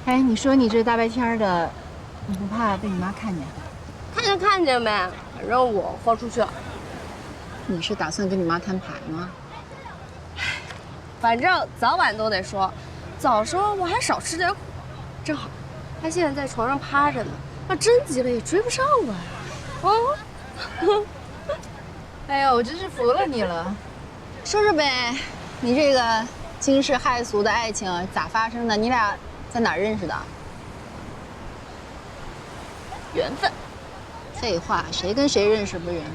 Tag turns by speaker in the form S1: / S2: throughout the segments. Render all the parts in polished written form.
S1: 哎，你说你这大白天的，你不怕被你妈看见？
S2: 看见呗，反正我豁出去了。
S1: 你是打算跟你妈摊牌吗？
S2: 反正早晚都得说，早说我还少吃点苦。正好，她现在在床上趴着呢，要真急了也追不上我呀。哦，
S1: 哎呦，我真是服了你了。
S3: 说说呗，你这个惊世骇俗的爱情咋发生的？你俩在哪儿认识的？
S2: 缘分。
S3: 废话，谁跟谁认识不是缘分？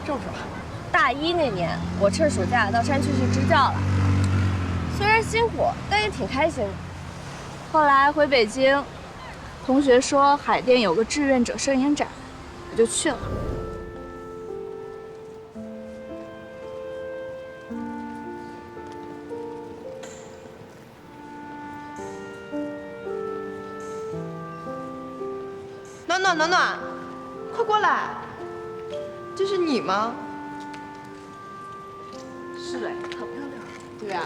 S2: 这么说吧，大一那年，我趁暑假到山区去支教了，虽然辛苦，但也挺开心的。后来回北京，同学说海淀有个志愿者摄影展，我就去了。
S4: 暖暖，快过来！这是你吗？
S2: 是嘞，好漂亮。
S4: 对啊，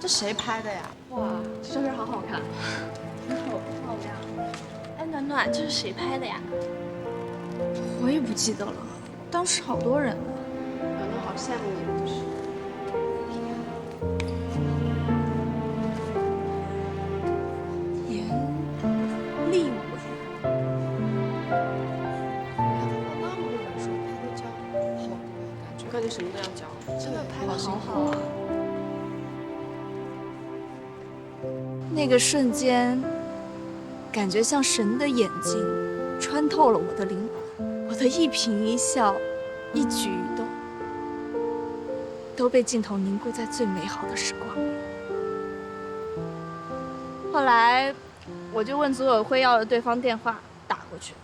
S4: 这谁拍的呀？
S2: 哇，这照片好好看，好漂亮。哎，暖暖，这是谁拍的呀？
S5: 我也不记得了，当时好多人呢。
S4: 暖暖好羡慕你，不是？
S5: 严立伟，
S4: 那么多人说拍的照好多，感觉什么都要教，真的拍的好好啊。
S5: 那个瞬间，感觉像神的眼睛穿透了我的灵魂，我的一颦一笑，一举一动，都被镜头凝固在最美好的时光里。
S2: 后来，我就问组委会要了对方电话，打过去。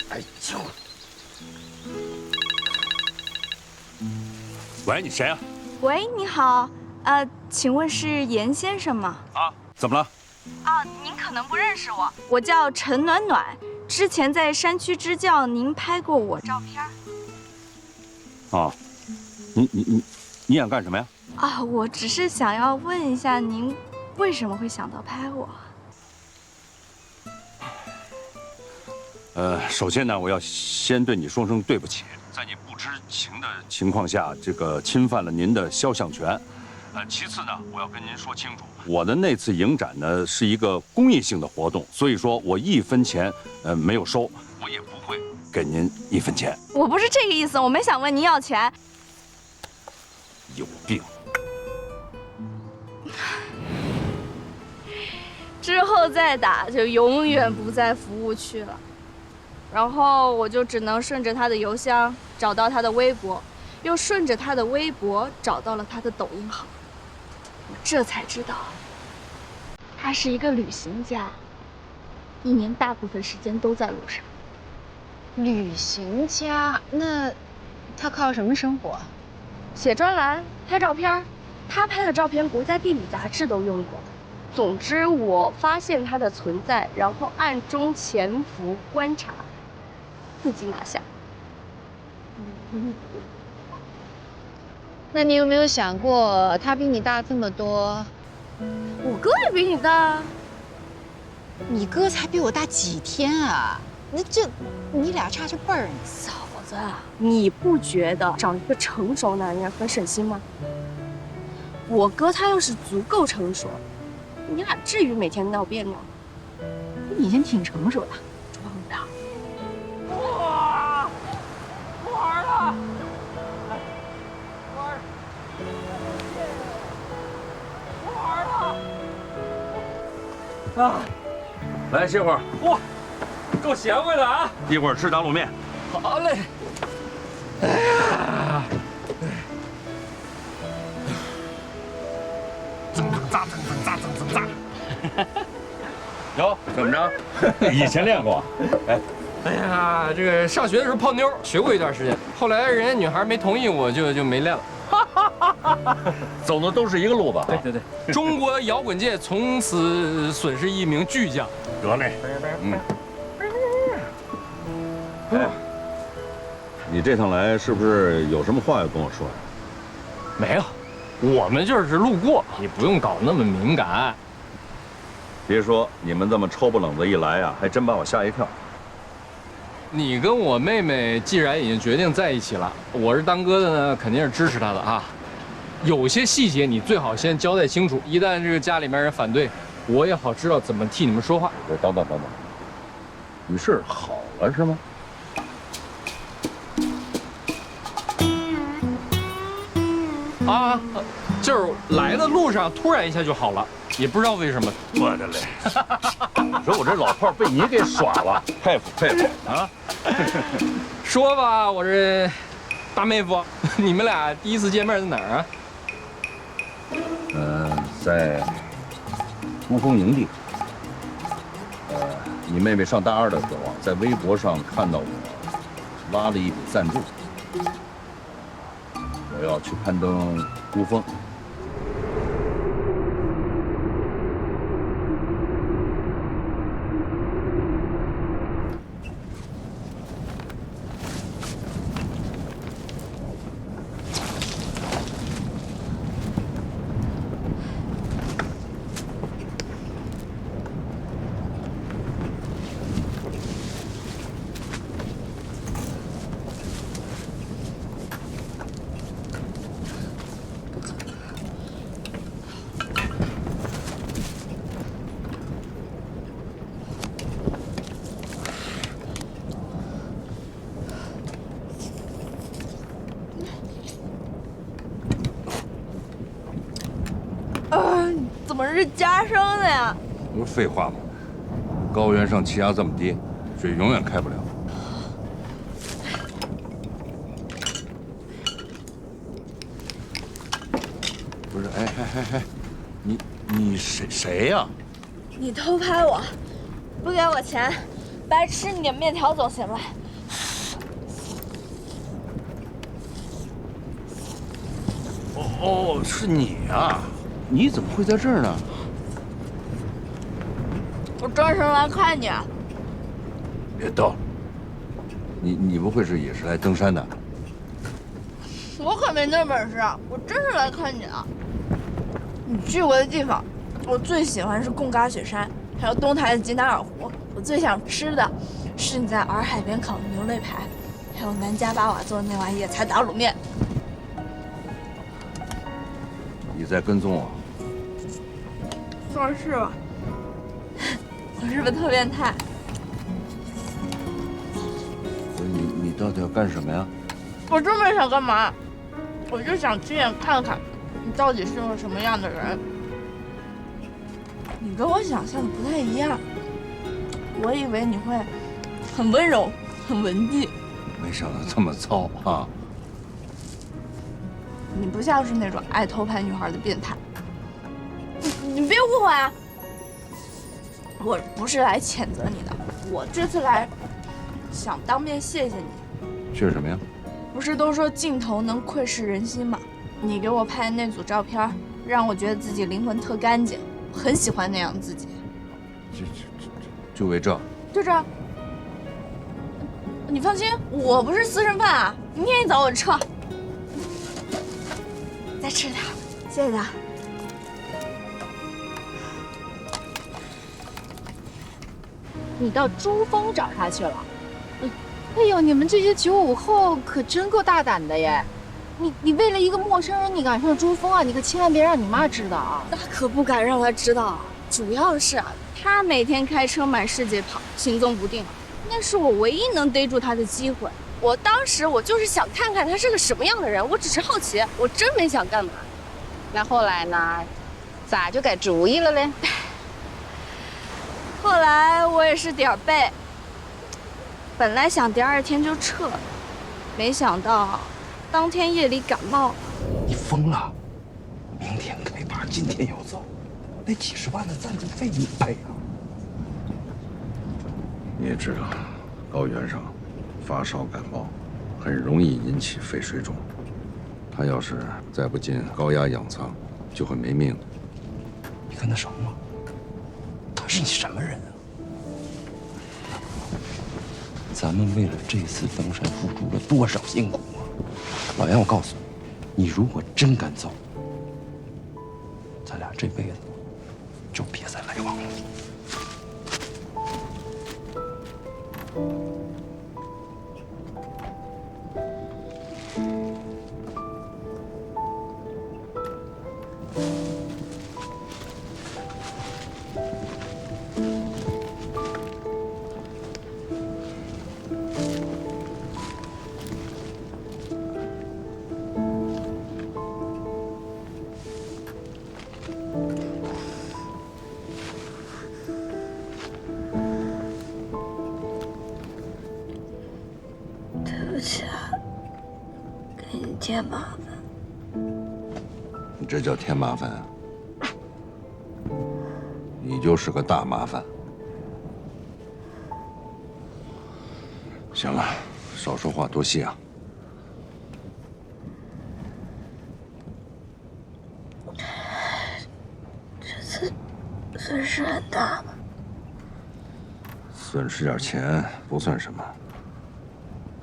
S6: 哎呦！喂，你谁啊？
S5: 喂，你好，请问是严先生吗？
S6: 啊，怎么了？
S5: 您可能不认识我，我叫陈暖暖，之前在山区支教，您拍过我照片。
S6: 啊，你想干什么呀？
S5: 我只是想要问一下您，为什么会想到拍我？
S6: 首先呢，我要先对你说声对不起，在你不知情的情况下，这个侵犯了您的肖像权。其次呢，我要跟您说清楚，我的那次影展呢是一个公益性的活动，所以说我1分钱没有收，我也不会给您1分钱。
S5: 我不是这个意思，我没想问您要钱。
S6: 有病！
S2: 之后再打就永远不在服务区了。然后我就只能顺着他的邮箱找到他的微博，又顺着他的微博找到了他的抖音号。我这才知道，他是一个旅行家，1年大部分时间都在路上。
S3: 旅行家，那他靠什么生活？
S2: 写专栏、拍照片，他拍的照片国家地理杂志都用过。总之，我发现他的存在，然后暗中潜伏观察，自己拿下。
S3: 那你有没有想过，他比你大这么多？
S2: 我哥也比你大。
S3: 你哥才比我大几天啊？你俩差着辈儿呢。
S2: 嫂子，你不觉得找一个成熟男人很省心吗？我哥他要是足够成熟，你俩至于每天闹别扭？
S1: 你以前挺成熟的。
S2: 装的。
S7: 哇！不玩了！
S6: 啊，来歇会儿。
S7: 哇，够贤惠的啊！
S6: 一会儿吃打卤面。
S7: 好嘞。哎呀！
S6: 增扎，增扎，增扎。哟，怎么着？以前练过？
S7: 哎呀，这个上学的时候泡妞学过一段时间，后来人家女孩没同意，我就没练了。
S6: 走的都是一个路子。
S7: 对，中国摇滚界从此损失一名巨匠。
S6: 得嘞，哎，你这趟来是不是有什么话要跟我说呀？
S7: 没有，我们就是路过，你不用搞那么敏感。
S6: 别说你们这么抽不冷子一来啊，还真把我吓一跳。
S7: 你跟我妹妹既然已经决定在一起了，我是当哥的呢，肯定是支持她的啊。有些细节你最好先交代清楚，一旦这个家里面人反对，我也好知道怎么替你们说话。
S6: 等等，你是好了是吗？
S7: 啊，就是来的路上突然一下就好了，也不知道为什么。
S6: 我的嘞！你说我这老炮被你给耍了，佩服啊！
S7: 说吧，我这大妹夫，你们俩第一次见面在哪儿啊？
S6: 在珠峰营地。你妹妹上大二的时候啊，在微博上看到我拉了一笔赞助，我要去攀登珠峰。
S2: 怎么是加生的呀？
S6: 不是废话吗？高原上气压这么低，水永远开不了。不是，哎，你谁呀？
S2: 你偷拍我，不给我钱，白吃你点面条总行吧？
S6: 哦，是你呀？你怎么会在这儿呢？
S2: 我专程来看你。
S6: 别逗了，你不会是也是来登山的？
S2: 我可没那本事，我真是来看你的。你去过的地方，我最喜欢是贡嘎雪山，还有东台的吉达尔湖。我最想吃的是你在洱海边烤的牛肋排，还有南迦巴瓦做的那碗野菜打卤面。
S6: 你在跟踪我？
S2: 算是吧。我是不是特变态？
S6: 不是你到底要干什么呀？
S2: 我真没想干嘛，我就想亲眼看看你到底是个什么样的人。你跟我想象的不太一样，我以为你会很温柔、很文静。
S6: 没想到这么糙啊！
S2: 你不像是那种爱偷拍女孩的变态。你别误会啊，我不是来谴责你的，我这次来想当面谢谢你。
S6: 谢什么呀？
S2: 不是都说镜头能窥视人心吗？你给我拍的那组照片，让我觉得自己灵魂特干净，我很喜欢那样自己。
S6: 就为这？
S2: 就这。你放心，我不是私生饭啊！明天一早我撤。再吃点，谢谢他。
S3: 你到珠峰找他去了？哎呦，你们这些95后可真够大胆的耶！你为了一个陌生人，你敢上珠峰啊？你可千万别让你妈知道啊！
S2: 那可不敢让他知道，主要是啊，他每天开车满世界跑，行踪不定，那是我唯一能逮住他的机会。我当时就是想看看他是个什么样的人，我只是好奇，我真没想干嘛。
S3: 那后来呢？咋就改主意了嘞？
S2: 后来我也是点儿背，本来想第2天就撤，没想到当天夜里感冒了。
S8: 你疯了！明天开拔，今天要走，那几十万的赞助费你赔啊！
S6: 你也知道，高原上发烧感冒很容易引起肺水肿，他要是再不进高压氧舱，就会没命的。
S8: 你跟他熟吗？他是你什么人啊？咱们为了这次登山付出了多少辛苦啊！老杨，我告诉你，你如果真敢走，咱俩这辈子就别再来往了。
S5: 对不起啊，给你添麻烦。
S6: 你这叫添麻烦啊？你就是个大麻烦。行了，少说话，多谢啊。
S5: 这次损失很大吧？
S6: 损失点钱不算什么，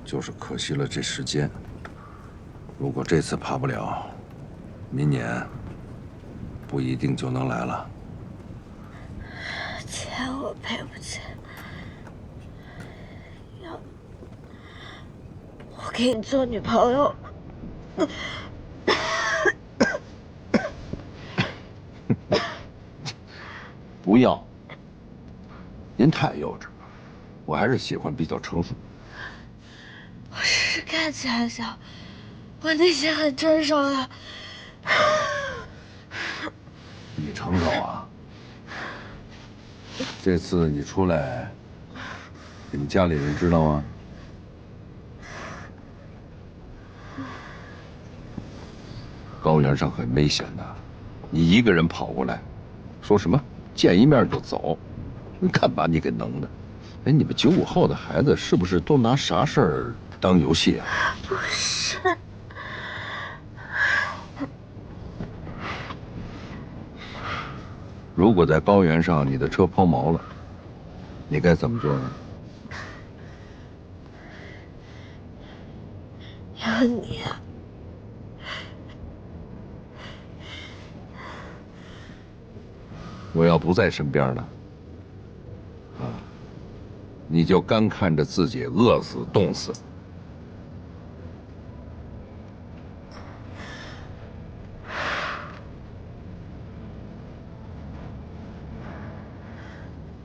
S6: 就是可惜了这时间。如果这次爬不了，明年不一定就能来了。
S5: 钱我赔不起，要我给你做女朋友。
S6: 不要，您太幼稚了，我还是喜欢比较成熟。
S5: 我只是看起来小，我内心很成熟的。
S6: 你成熟啊？这次你出来，你们家里人知道吗？高原上很危险的，你一个人跑过来，说什么见一面就走，你看把你给弄的。哎，你们95后的孩子是不是都拿啥事儿当游戏啊？
S5: 不是。
S6: 如果在高原上你的车抛锚了，你该怎么做呢？
S5: 有你啊。
S6: 我要不在身边了，你就干看着自己饿死、冻死。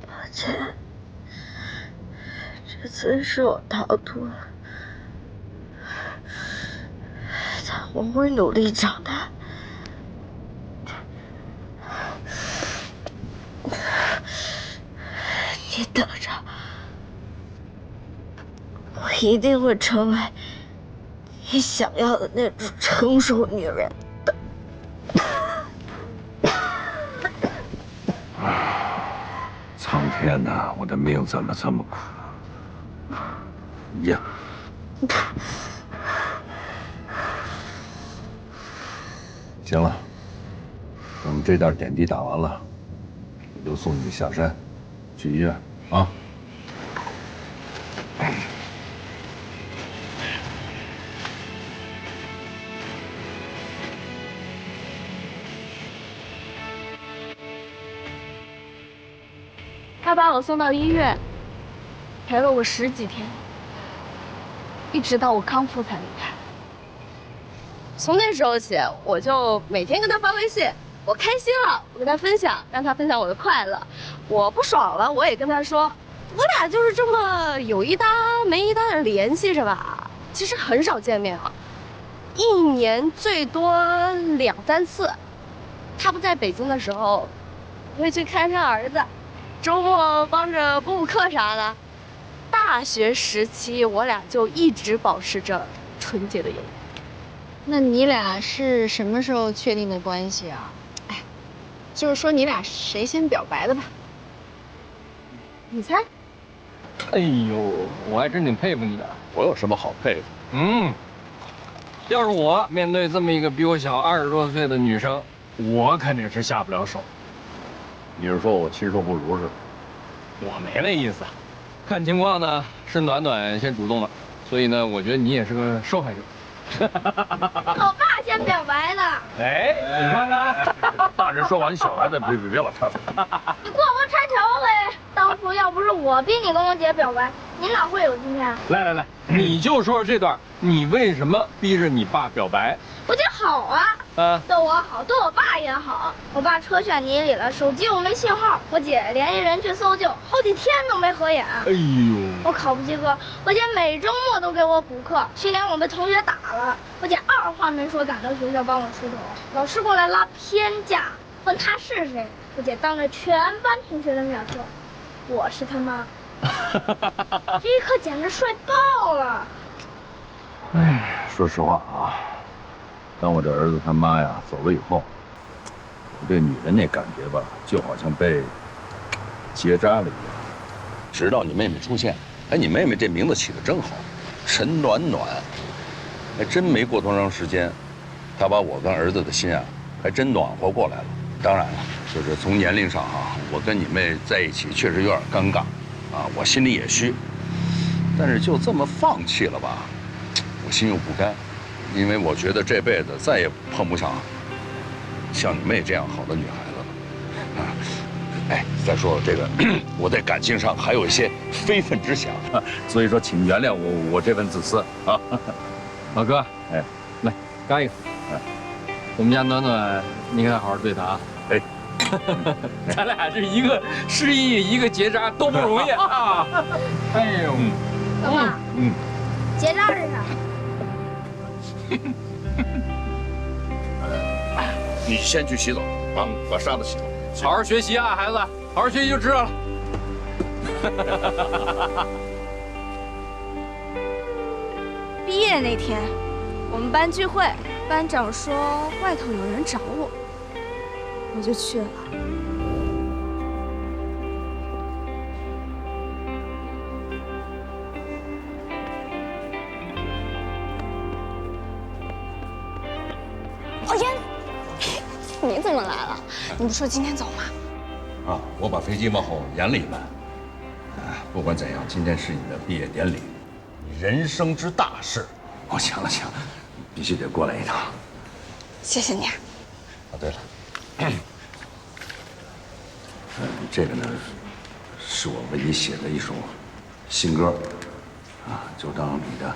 S5: 抱歉，这次是我逃脱，但我会努力长大。你等着，我一定会成为你想要的那种成熟女人的。
S6: 苍天呐，我的命怎么这么苦呀？行了，等这袋点滴打完了，我就送你下山，去医院啊。
S2: 他把我送到医院，陪了我10几天，一直到我康复才离开。从那时候起，我就每天跟他发微信，我开心了，我跟他分享，让他分享我的快乐；我不爽了，我也跟他说，我俩就是这么有一搭没一搭的联系着吧。其实很少见面啊，1年最多2、3次。他不在北京的时候，我会去看上儿子。周末帮着补补课啥的。大学时期，我俩就一直保持着纯洁的友谊。
S3: 那你俩是什么时候确定的关系啊？哎，就是说你俩谁先表白的吧？
S2: 你猜？
S7: 哎呦，我还真挺佩服你的。
S6: 我有什么好佩服？
S7: 要是我面对这么一个比我小20多岁的女生，我肯定是下不了手。
S6: 你是说我禽兽不如是吧？
S7: 我没那意思，看情况呢是暖暖先主动了，所以呢，我觉得你也是个受害者。
S9: 我爸先表白的。
S7: 哎，你看看，
S6: 大人说完，小孩子别老插嘴。
S9: 你过河拆桥呗！当初要不是我逼你跟我姐表白，你哪会有今天？
S7: 来，你就说说这段，你为什么逼着你爸表白？
S9: 我姐好啊，对我好，对我爸也好。我爸车陷泥里了，手机又没信号，我姐联系人去搜救，好几天都没合眼。
S7: 哎呦，
S9: 我考不及格，我姐每周末都给我补课，去年我被同学打了，我姐二话没说赶到学校帮我出头，老师过来拉偏架，问他是谁，我姐当着全班同学的面说，我是他妈。这一刻简直帅爆了。
S6: 哎，说实话啊，当我这儿子他妈呀走了以后，我对女人那感觉吧，就好像被结扎了一样。直到你妹妹出现，哎，你妹妹这名字起得真好，陈暖暖。还真没过多长时间，她把我跟儿子的心啊，还真暖和过来了。当然了，就是从年龄上啊，我跟你妹在一起确实有点尴尬，啊，我心里也虚。但是就这么放弃了吧？我心又不甘，因为我觉得这辈子再也碰不上像你妹这样好的女孩子了。啊，哎，再说这个，我在感情上还有一些非分之想，所以说请原谅我这份自私啊。
S7: 老哥，
S6: 哎，
S7: 来干一个。
S6: 哎，
S7: 我们家暖暖，你可得好好对她啊。
S6: 哎，
S7: 咱俩是一个失忆，一个结扎，都不容易啊。哎呦，
S9: 老爸，结扎是啥？
S6: 你先去洗澡啊，把沙子洗了。
S7: 好好学习啊，孩子，好好学习就知道了。
S2: 毕业那天，我们班聚会，班长说外头有人找我，我就去了。
S4: 老严，你怎么来了？你不说今天走吗？
S6: 啊，我把飞机往后延了一班。不管怎样，今天是你的毕业典礼，人生之大事，我想了想，必须得过来一趟。
S4: 谢谢你。
S6: 啊，对了，这个呢，是我为你写的一首新歌，啊，就当你的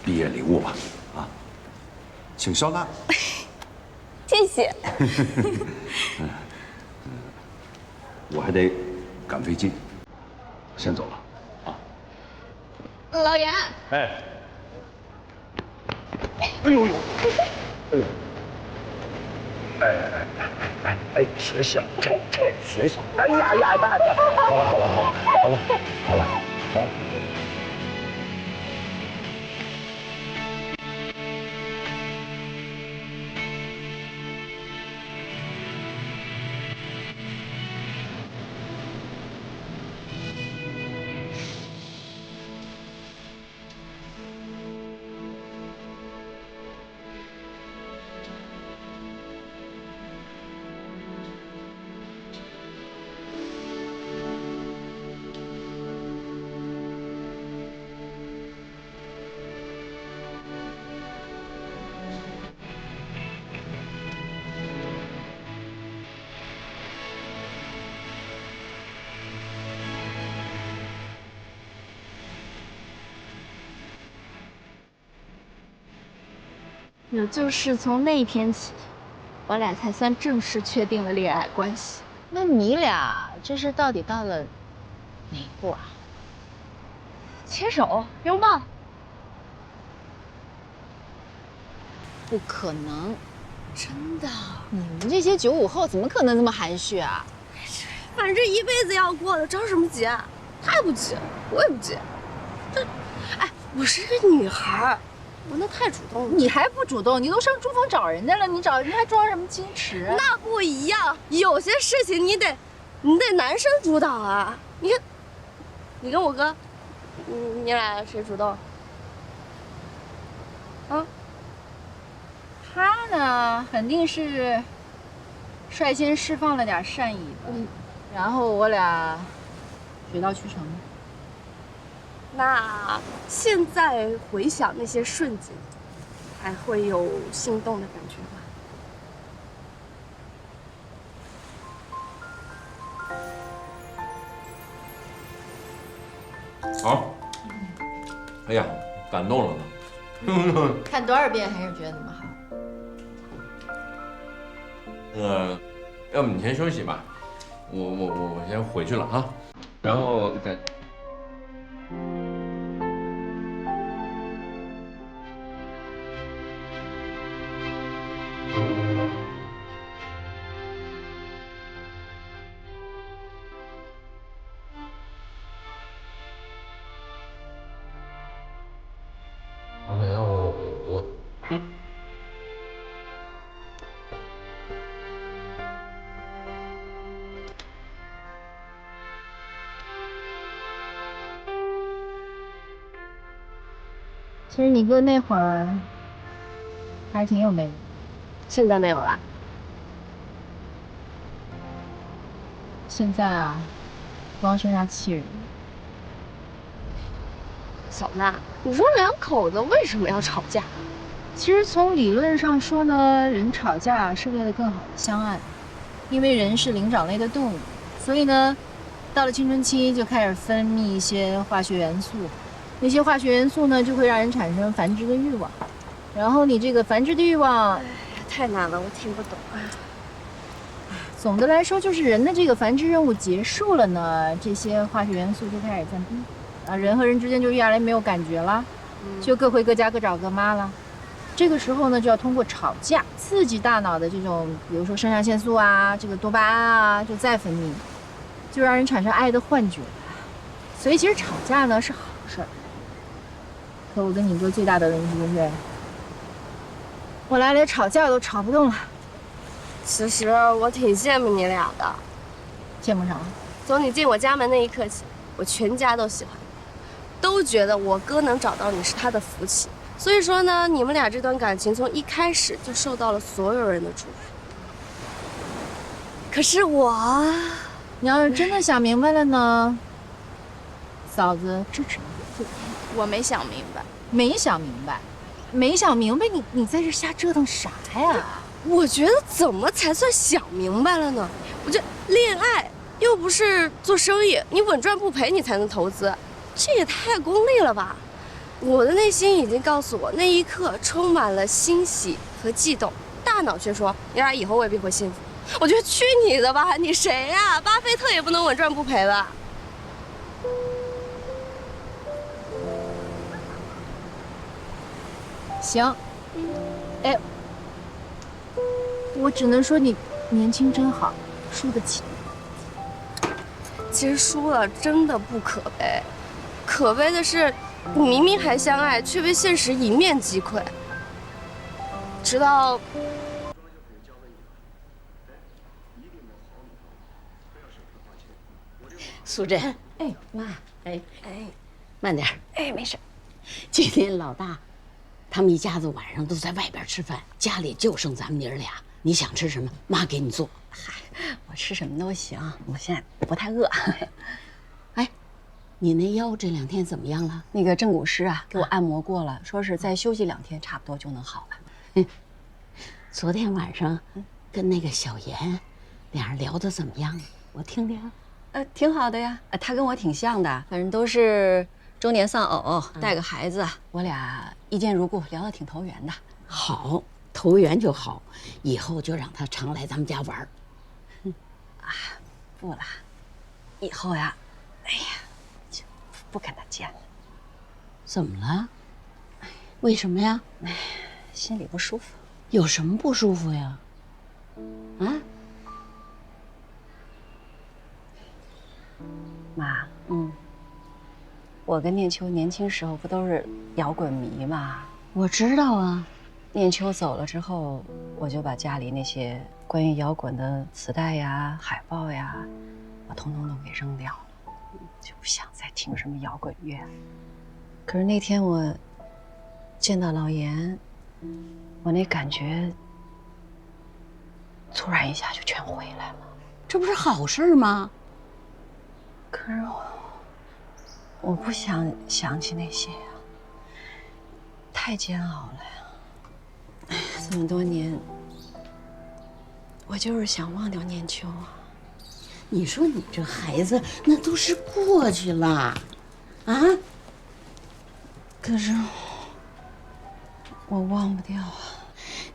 S6: 毕业礼物吧，啊，请笑纳。
S4: 谢谢。
S6: 我还得赶飞机，先走了，啊。
S9: 老严，
S6: 哎，哎呦呦，哎呦，哎，学校，这学校，哎呀，好了。
S2: 也就是从那天起，我俩才算正式确定了恋爱关系。
S3: 那你俩这是到底到了哪一步啊？
S2: 牵手、拥抱，
S3: 不可能，
S2: 真的。
S3: 你们这些95后怎么可能这么含蓄啊？
S2: 反正一辈子要过的，着什么急啊？他也不急，我也不急。哎，我是个女孩，我那太主动了。
S3: 你还不主动？你都上珠峰找人家了，你找人家还装什么矜持？
S2: 那不一样，有些事情你得男生主导啊。你看，你跟我哥，你俩谁主动？啊？嗯，
S3: 他呢肯定是率先释放了点善意吧，然后我俩水到渠成。
S2: 那现在回想那些瞬间，还会有心动的感觉吗？
S8: 好。哎呀，感动了呢。
S1: 看多少遍还是觉得那么好。
S8: 要不你先休息吧，我先回去了哈，然后再。
S3: 其实你哥那会儿还挺有魅力，
S2: 现在没有了。
S3: 现在啊，光剩下气人。
S2: 小娜，你说两口子为什么要吵架？
S3: 其实从理论上说呢，人吵架是为了更好的相爱，因为人是灵长类的动物，所以呢，到了青春期就开始分泌一些化学元素，那些化学元素呢就会让人产生繁殖的欲望，然后你这个繁殖的欲望，
S2: 太难了，我听不懂。
S3: 总的来说就是人的这个繁殖任务结束了呢，这些化学元素就开始降低，啊，人和人之间就越来越没有感觉了，就各回各家各找各妈了。这个时候呢，就要通过吵架刺激大脑的这种，比如说肾上腺素啊，这个多巴胺啊，就再分泌，就让人产生爱的幻觉。所以其实吵架呢是好事儿。可我跟你哥最大的问题就是，我俩连吵架都吵不动了。
S2: 其实我挺羡慕你俩的。
S3: 羡慕啥？
S2: 从你进我家门那一刻起，我全家都喜欢你，都觉得我哥能找到你是他的福气。所以说呢，你们俩这段感情从一开始就受到了所有人的祝福。可是我，
S3: 你要是真的想明白了呢，嫂子支持你。
S5: 我没想明白，
S3: 没想明白，没想明白，你在这瞎折腾啥呀？
S2: 我觉得怎么才算想明白了呢？我这恋爱又不是做生意，你稳赚不赔你才能投资，这也太功利了吧？我的内心已经告诉我，那一刻充满了欣喜和悸动，大脑却说你俩以后未必会幸福。我觉得去你的吧，你谁呀？巴菲特也不能稳赚不赔吧？
S3: 行，哎，我只能说你年轻真好，输得起。
S2: 其实输了真的不可悲，可悲的是你明明还相爱，却被现实一面击溃。直到
S10: 素贞，哎妈，哎，慢点，没事。今天老大他们一家子晚上都在外边吃饭，家里就剩咱们娘俩。你想吃什么，妈给你做。
S11: 嗨，我吃什么都行，我现在不太饿。
S10: 哎，你那腰这2天怎么样了？
S11: 那个正骨师啊，给我按摩过了，说是再休息2天，差不多就能好了。
S10: 昨天晚上跟那个小妍俩人聊得怎么样？我听听。
S11: 挺好的呀。他跟我挺像的，反正都是中年丧偶，带个孩子，我俩一见如故，聊得挺投缘的。
S10: 好，投缘就好，以后就让他常来咱们家玩儿。
S11: 不了，以后呀，哎呀，就不跟他见了。
S10: 怎么了？为什么呀？
S11: 心里不舒服。
S10: 有什么不舒服呀？啊？
S11: 妈，我跟念秋年轻时候不都是摇滚迷吗？
S10: 我知道啊。
S11: 念秋走了之后，我就把家里那些关于摇滚的磁带呀、海报呀，我统统都给扔掉了，就不想再听什么摇滚乐。可是那天我见到老严，我那感觉突然一下就全回来了。
S10: 这不是好事吗？
S11: 可是我不想想起那些呀，太煎熬了呀。哎呀，这么多年，我就是想忘掉念秋啊。
S10: 你说你这孩子，那都是过去了，啊？
S11: 可是我忘不掉啊。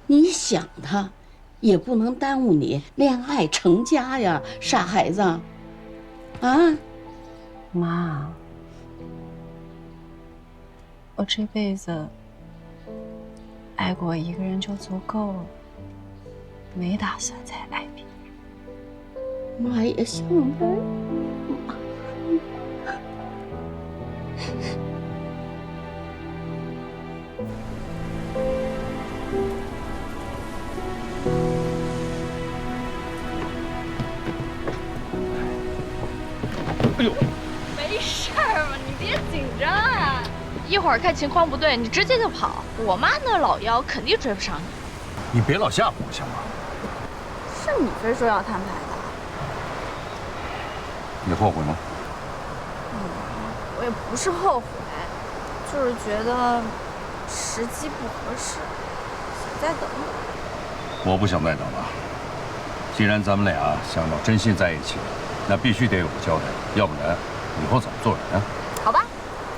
S10: 你想他，也不能耽误你恋爱成家呀，傻孩子。啊，
S11: 妈，我这辈子爱过一个人就足够了，没打算再爱别人。
S10: 妈也想他。
S6: 哎呦，
S2: 没事儿嘛，你别紧张啊。一会儿看情况不对，你直接就跑。我妈那老腰肯定追不上你。
S6: 你别老吓唬我行吗？
S2: 是你非说要摊牌的。
S6: 你后悔吗？
S2: 我也不是后悔，就是觉得时机不合适，想再等等。
S6: 我不想再等了。既然咱们俩想要真心在一起，那必须得有个交代，要不然以后怎么做人啊？
S2: 好吧，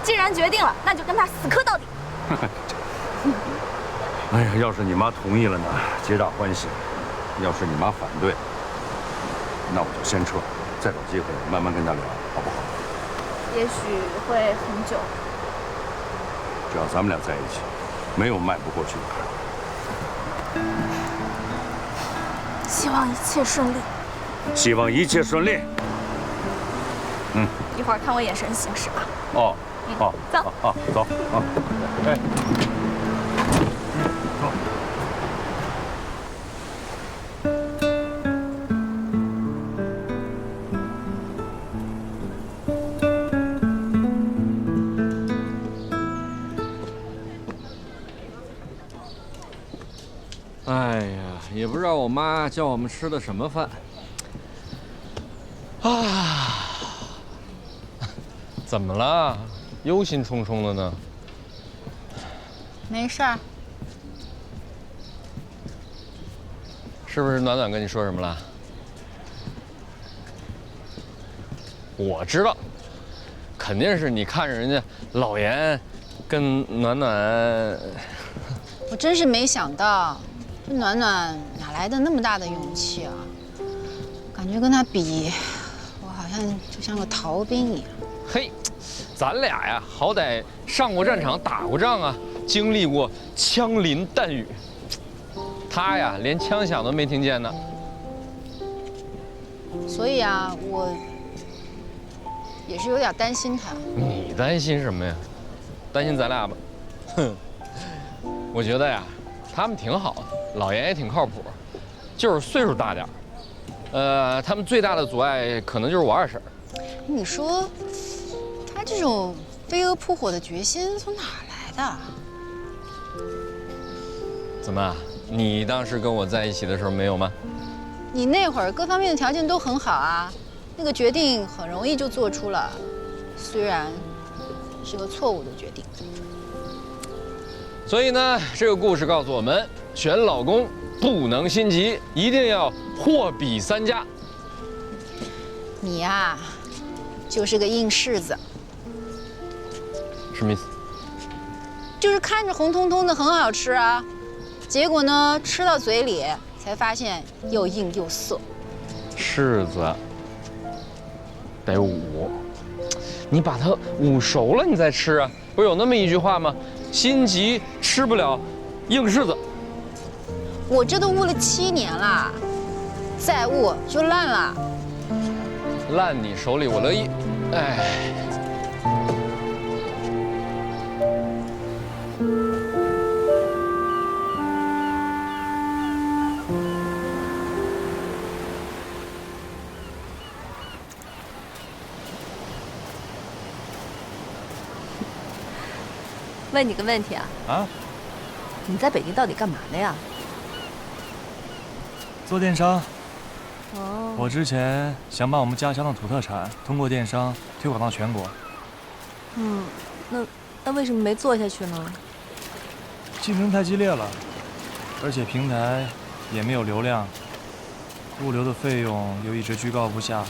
S2: 既然决定了，那就跟他死磕到底。
S6: 哎呀，要是你妈同意了呢，皆大欢喜；要是你妈反对，那我就先撤，再找机会慢慢跟她聊，好不好？
S2: 也许会很久。
S6: 只要咱们俩在一起，没有迈不过去的坎。
S2: 希望一切顺利。
S6: 希望一切顺利。
S2: 一会儿看我眼神行事啊。
S6: 哦，好，
S2: 走
S6: 啊，走啊，哎。
S7: 哎呀，也不知道我妈叫我们吃的什么饭。啊，怎么了？忧心忡忡的呢？
S3: 没事儿。
S7: 是不是暖暖跟你说什么了？我知道，肯定是你看着人家老严跟暖暖。
S3: 我真是没想到，这暖暖哪来的那么大的勇气啊？感觉跟他比，我好像就像个逃兵一样。
S7: 嘿，咱俩呀，好歹上过战场，打过仗啊，经历过枪林弹雨。他呀，连枪响都没听见呢。
S3: 所以啊，我也是有点担心他。
S7: 你担心什么呀？担心咱俩吧。哼，我觉得呀，他们挺好的，老严也挺靠谱，就是岁数大点儿。他们最大的阻碍可能就是我二婶。
S3: 你说，他这种飞蛾扑火的决心从哪儿来的？
S7: 怎么，你当时跟我在一起的时候没有吗？
S3: 你那会儿各方面的条件都很好啊，那个决定很容易就做出了，虽然是个错误的决定。
S7: 所以呢，这个故事告诉我们，选老公不能心急，一定要货比三家。
S3: 你呀，就是个硬柿子，
S7: 什么意思？
S3: 就是看着红彤彤的很好吃啊，结果呢，吃到嘴里才发现又硬又涩。
S7: 柿子得捂，你把它捂熟了你再吃啊，不是有那么一句话吗？心急吃不了硬柿子。
S3: 我这都捂了7年了，再捂就烂了。
S7: 烂你手里我乐意。哎。
S2: 问你个问题啊，
S5: 你在北京到底干嘛的呀？
S12: 做电商。
S5: 哦。
S12: 我之前想把我们家乡的土特产通过电商推广到全国。
S5: 那为什么没做下去呢？
S12: 竞争太激烈了，而且平台也没有流量，物流的费用又一直居高不下，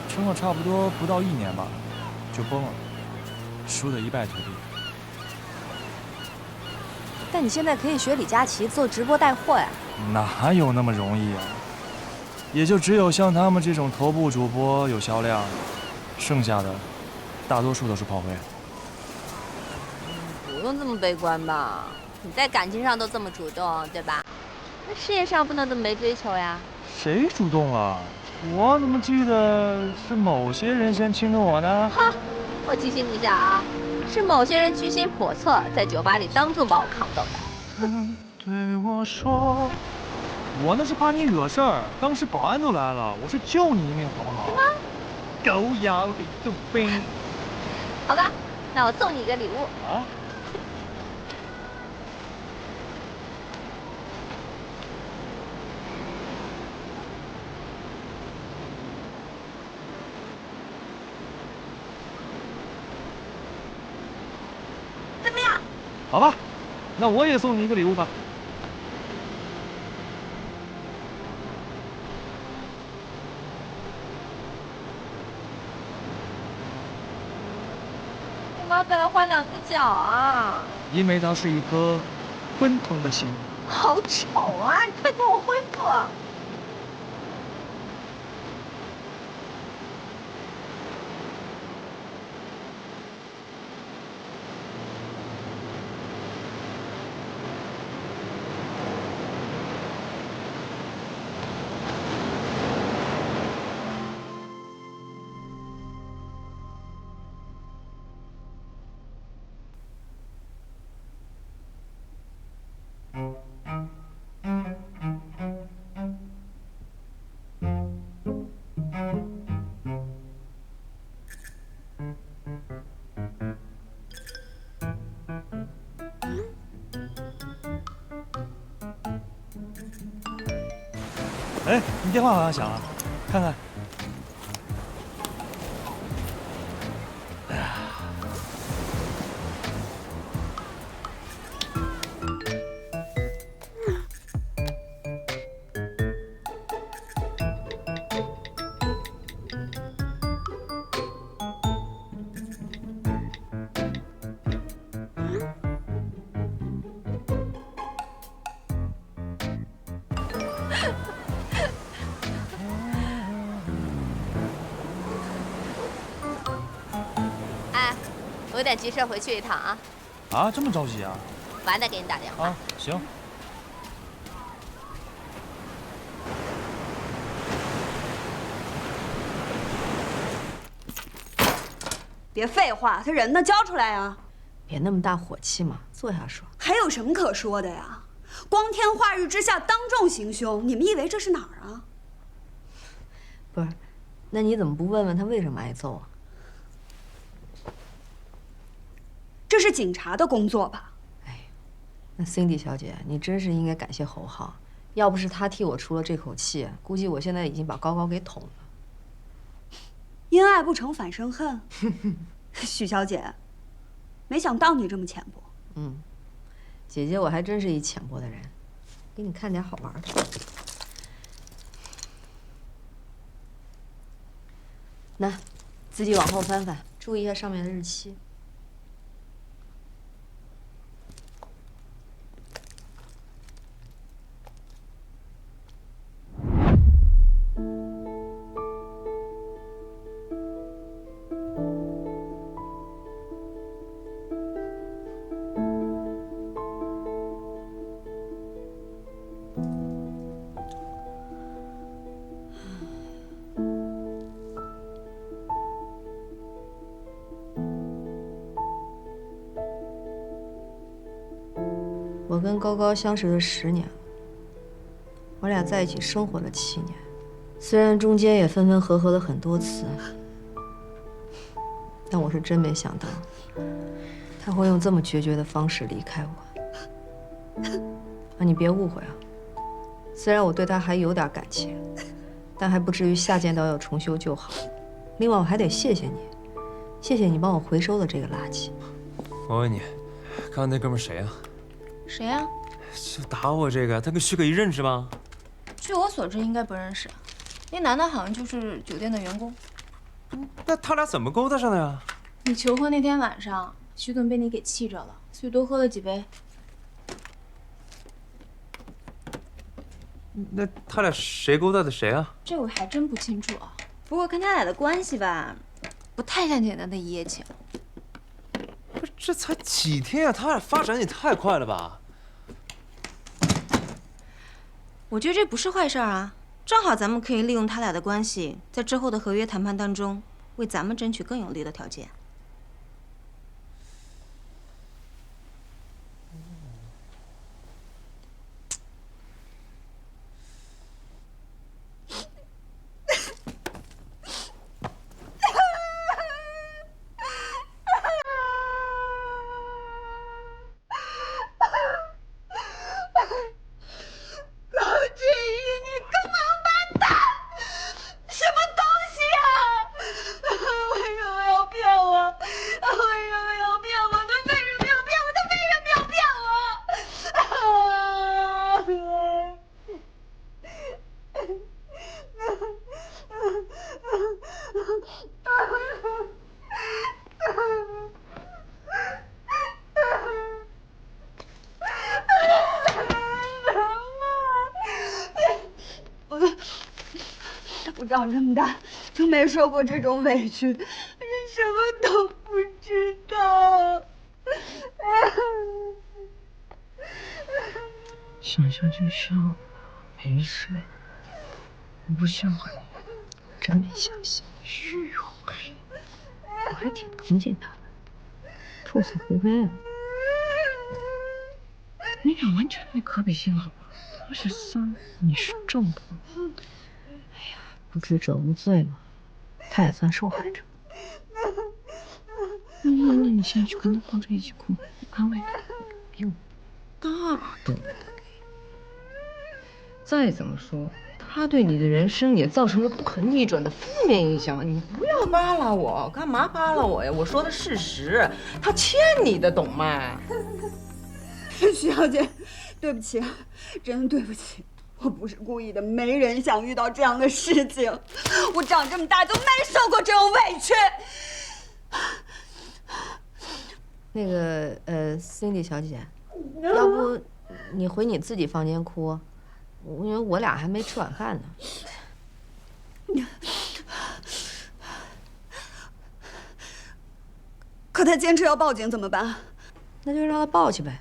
S12: 撑了差不多不到1年吧，就崩了，输得一败涂地。
S5: 但你现在可以学李佳琦做直播带货呀。
S12: 哪有那么容易啊？也就只有像他们这种头部主播有销量，剩下的大多数都是炮灰。
S5: 不用这么悲观吧？你在感情上都这么主动，对吧？那事业上不能这么没追求呀。
S12: 谁主动了？我怎么记得是某些人先亲的我呢？
S5: 哈，我提醒你一下啊，是某些人居心叵测，在酒吧里当众把我扛走的。
S12: 对我说，我那是怕你惹事儿，当时保安都来了，我是救你一命，好不好？狗咬李杜宾。
S5: 好吧，那我送你一个礼物
S12: 啊。
S5: 怎么样？
S12: 好吧，那我也送你一个礼物吧。
S5: 干嘛给他换2只脚啊？
S12: 因为它是一颗奔腾的心。
S5: 好丑啊！你快给我恢复！
S12: 哎，你电话好像响了，看看。
S5: 我有点急事，回去一趟啊。
S12: 啊，这么着急啊？
S5: 晚点给你打电话。
S12: 啊，行。
S13: 别废话，他人呢？交出来呀！
S11: 别那么大火气嘛，坐下说。
S13: 还有什么可说的呀？光天化日之下当众行凶，你们以为这是哪儿啊？
S11: 不是，那你怎么不问问他为什么挨揍啊？
S13: 这是警察的工作吧？
S11: 哎，那 Cindy 小姐，你真是应该感谢侯浩，要不是他替我出了这口气，估计我现在已经把高高给捅了。
S13: 因爱不成反生恨。许小姐，没想到你这么浅薄。
S11: 嗯，姐姐我还真是一浅薄的人，给你看点好玩的。那，自己往后翻翻，注意一下上面的日期。我跟高高相识了10年了，我俩在一起生活了7年，虽然中间也分分合合了很多次，但我是真没想到他会用这么决绝的方式离开我。啊，你别误会啊，虽然我对他还有点感情，但还不至于下贱到要重修旧好。另外，我还得谢谢你，谢谢你帮我回收了这个垃圾。
S12: 我问你，刚刚那哥们谁啊？
S14: 谁呀？
S12: 就打我这个，他跟徐可怡认识吗？
S14: 据我所知，应该不认识。那男的好像就是酒店的员工。
S12: 那他俩怎么勾搭上的呀？
S14: 你求婚那天晚上，徐总被你给气着了，所以多喝了几杯。
S12: 那他俩谁勾搭的谁啊？
S14: 这我还真不清楚啊。不过看他俩的关系吧，不太像简单的一夜情。
S12: 不是，这才几天啊，他俩发展也太快了吧？
S14: 我觉得这不是坏事啊，正好咱们可以利用他俩的关系，在之后的合约谈判当中，为咱们争取更有利的条件。
S13: 我长这么大就没受过这种委屈，我什么都不知道。
S1: 想笑就笑，没事。我不笑话你，真没想笑。虚伪，我还挺同情他的，兔死狐悲啊！你俩完全没可比性，好吧？他是三，你是正婆。哎呀，不知者无罪嘛，他也算受害者。那你现在去跟他抱着一起哭，安慰他，比我大度。再怎么说，他对你的人生也造成了不可逆转的负面影响。你不要扒拉我，干嘛扒拉我呀？我说的事实，他欠你的，懂吗？
S13: 徐小姐，对不起，真的对不起，我不是故意的，没人想遇到这样的事情。我长这么大就没受过这种委屈。
S11: 那个Cindy 小姐，要不你回你自己房间哭，因为我俩还没吃晚饭呢。
S13: 可他坚持要报警怎么办？
S11: 那就让他报去呗。